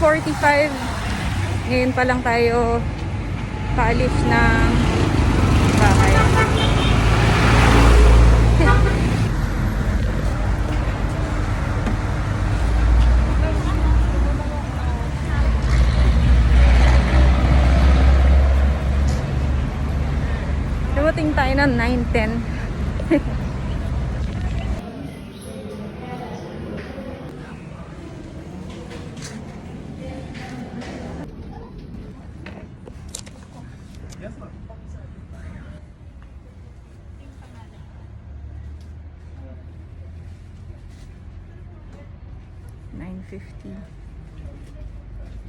12:45. Ngayon pa lang tayo paalis ng bahay. Dumating tayo ng 9:10.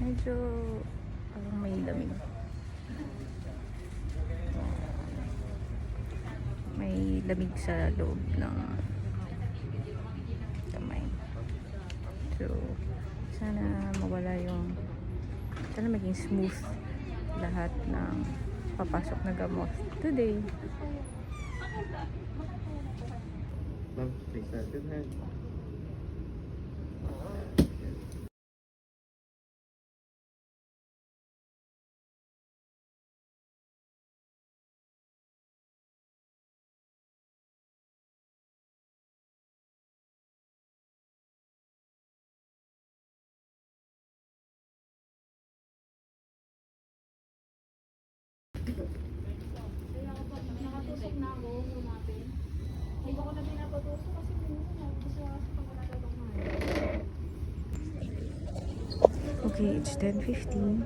Medyo parang may lamig. May lamig sa loob ng kamay. So, sana mawala sana maging smooth lahat ng papasok na gamot today. Ma'am, please start with hand. Nakatusok na ako, lumapin. Hindi ko na pinapatusok kasi minsan gusto kasi pag wala daw kumain. Okay, it's 10:15.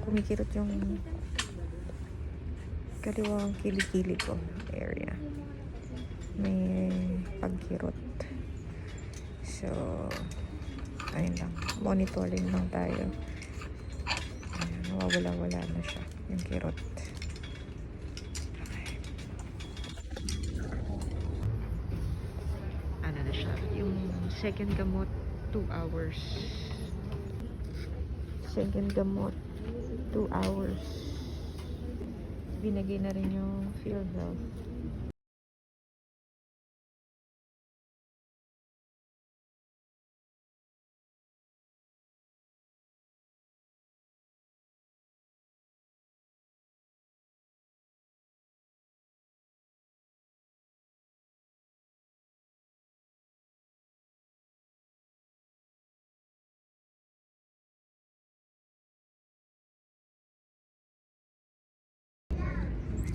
Kumikirot yung kaliwang kilikili ko area. May pagkirot. So, ayun lang. Monitoring lang tayo. Ayan, nawawala-wala na siya. Yung kirot. Ano na siya? Yung second gamot, 2 hours. Second gamot, 2 hours. Binagay na rin yung PhilHealth.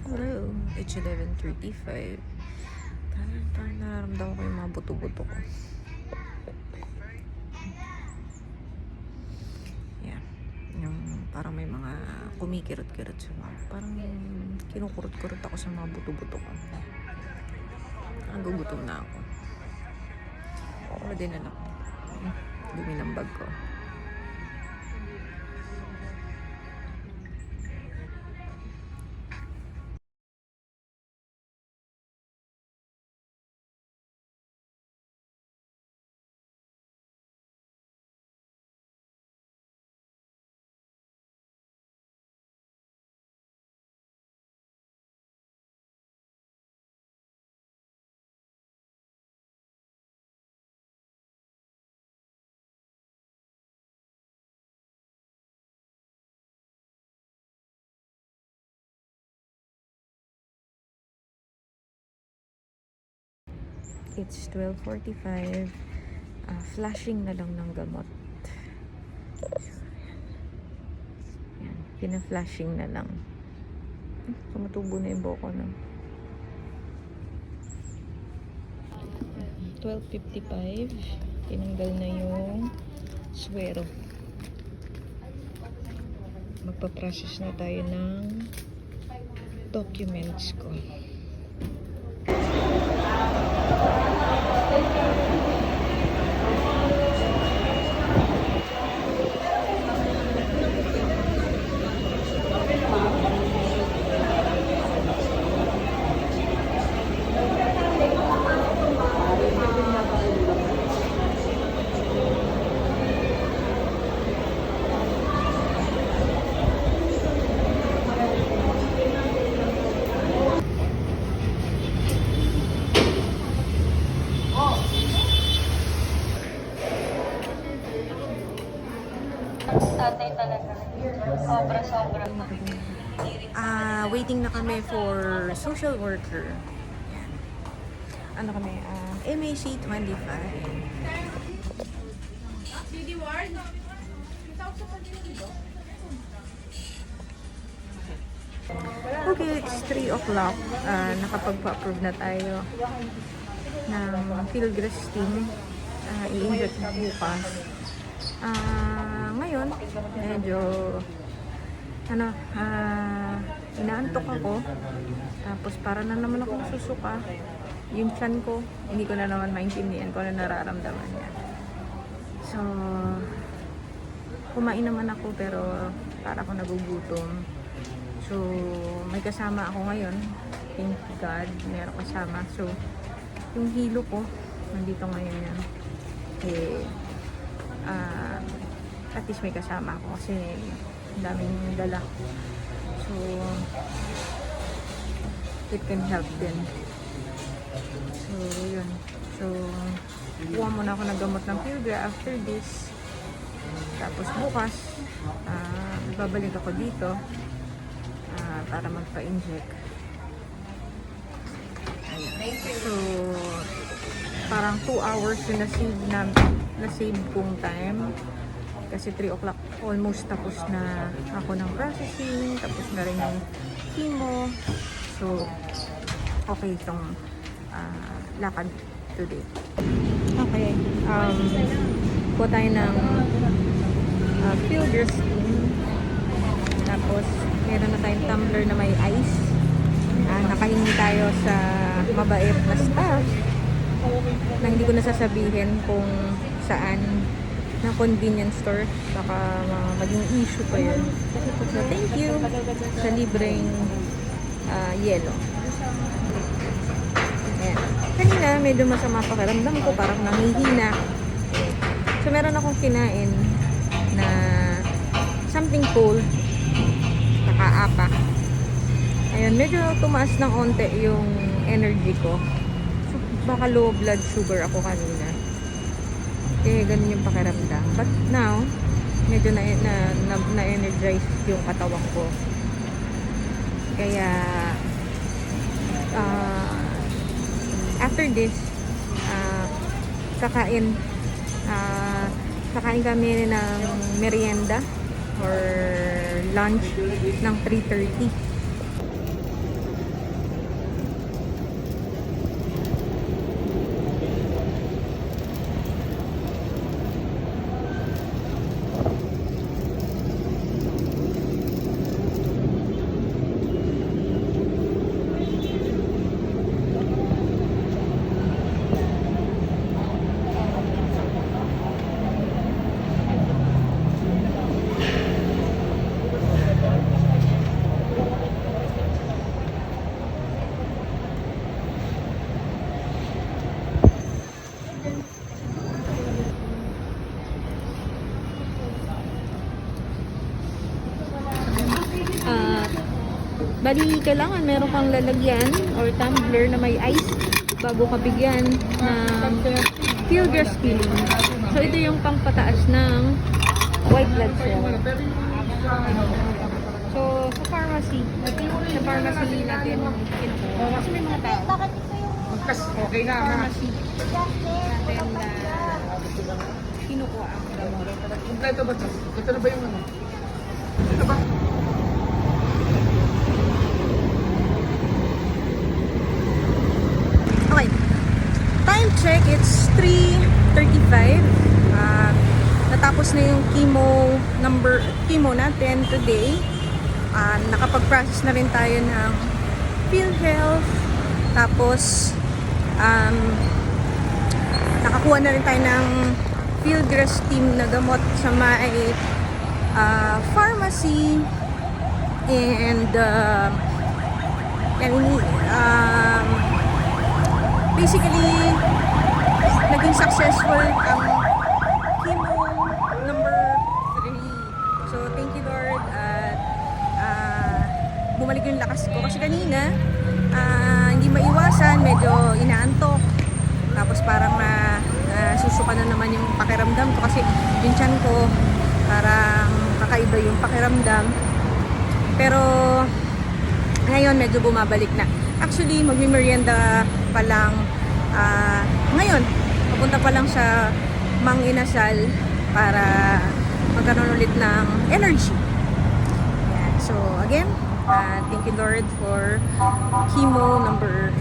Hello, it's 11:35. Parang nararamdaman ko yung mga buto-buto ko. Yeah. Yung parang may mga kumikirot-kirot sa mga. Parang kinukurot-kurot ako sa mga buto-buto ko. Nagugutom na ako. Wala din na lang. Dumi ng bag ko. It's 12:45. Flashing na lang ng gamot. Yan. Pina-flashing na lang. Tumutubo na yung buko na. 12:55. Tinanggal na yung swero. Magpa-process na tayo ng documents ko. Nakakantay talaga. Sobra-sobra. Waiting na kami for social worker. Yan. Ano kami? MAC 25. Okay, it's 3 o'clock. Nakapagpa-approve na tayo ng Pilgrim. I-inject na bukas. Ngayon, medyo inaantok ako. Tapos para na naman ako susuka. Yung tiyan ko, hindi ko na naman maintindihan kung ano nararamdaman niya. So, kumain naman ako pero para ako nagugutom. So, may kasama ako ngayon. Thank God, meron kasama. So, yung hilo ko, nandito ngayon yan. At least may kasama ako kasi daming dala. So, it can help din. So, yun. So, kuha muna ako ng gamot ng Pilgra after this. Tapos bukas, babalik ako dito para magpa-inject. So, parang 2 hours yung na-save kong time. Kasi 3 o'clock, almost tapos na ako ng processing, tapos na rin yung chemo. So, okay itong lakad today. Okay. Kuha tayo ng Pilgrim. Tapos, meron na tayong tumbler na may ice. Nakahingi tayo sa mabait na staff na hindi ko nasasabihin kung saan na convenience store. Baka maging issue pa yun. So, thank you sa libreng yelo. Ayan. Kanina, medyo masama pakiramdam ko. Parang nangihina. So, meron akong kinain na something cold. Nakaapa. Ayun, medyo tumaas ng onte yung energy ko. So, baka low blood sugar ako kanina. Kaya ganun yung pakiramdam. But now, medyo na-energize yung katawan ko. Kaya, after this, kakain kami ng merienda or lunch ng 3:30. Bali, kailangan meron kang lalagyan or tumbler na may ice bago ka bigyan ng Pilgrim filling. So, ito yung pangpataas ng white blood cell. So, sa pharmacy natin kinukuha. Kasi may mga tao. Okay na, Pharmacy natin na kinukuha ang gamot. Kompleto ba ito? Ito na ba yung ano? Ito ba? Okay. Time check, it's 3:35. Natapos na yung chemo natin today. Nakapag-process na rin tayo ng PhilHealth. Tapos, nakakuha na rin tayo ng Pilgrim na gamot sa may pharmacy. And, basically, naging successful ang chemo number 3. So, thank you Lord at bumalik yung lakas ko. Kasi kanina, hindi maiwasan, medyo inaantok. Tapos parang susuka na naman yung pakiramdam ko kasi yung tiyan ko parang kakaiba yung pakiramdam. Pero ngayon medyo bumabalik na. Actually, magmi-merienda pa lang ngayon. Papunta pa lang sa Mang Inasal para magkaroon ulit ng energy. Yan. So again, thank you Lord for chemo number